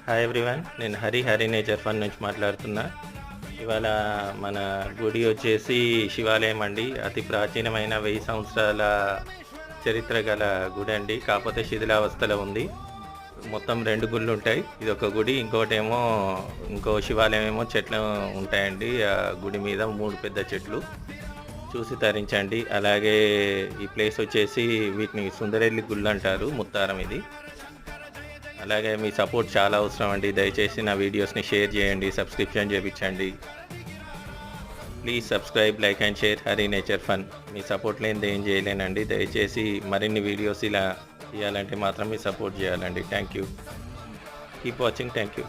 Hi everyone, నేను Hari nature fun నుంచి మాట్లాడుతున్నా. ఇవాళ మన గుడి వచ్చేసి శివాలయం అండి. అతి ప్రాచీనమైన 1000 సంవత్సరాల చరిత్ర గల గుడి అండి. కాకపోతే శిథిలావస్థలో ఉంది. మొత్తం 2 గుళ్ళు ఉంటాయి. ఇది ఒక గుడి, ఇంకో శివాలయం ఏమో చెట్లు ఉంటాయండి. ఆ గుడి మీద 3 పెద్ద చెట్లు చూసి తరించండి. అలాగే ఈ ప్లేస్ వచ్చేసి వీటిని సుందరెల్లి గుళ్ళు అంటారు. ముత్తారం ఇది. అలాగే మీ సపోర్ట్ చాలా అవసరం అండి. దయచేసి నా వీడియోస్ని షేర్ చేయండి, సబ్స్క్రిప్షన్ చేయించండి. Please subscribe, like and share Hari nature fun. Me support లేనిది ఏం చేయలేనండి. దయచేసి మరిన్ని వీడియోస్ ఇలా తీయాలంటే మాత్రం మీ సపోర్ట్ చేయాలండి. Thank you. Keep watching. Thank you.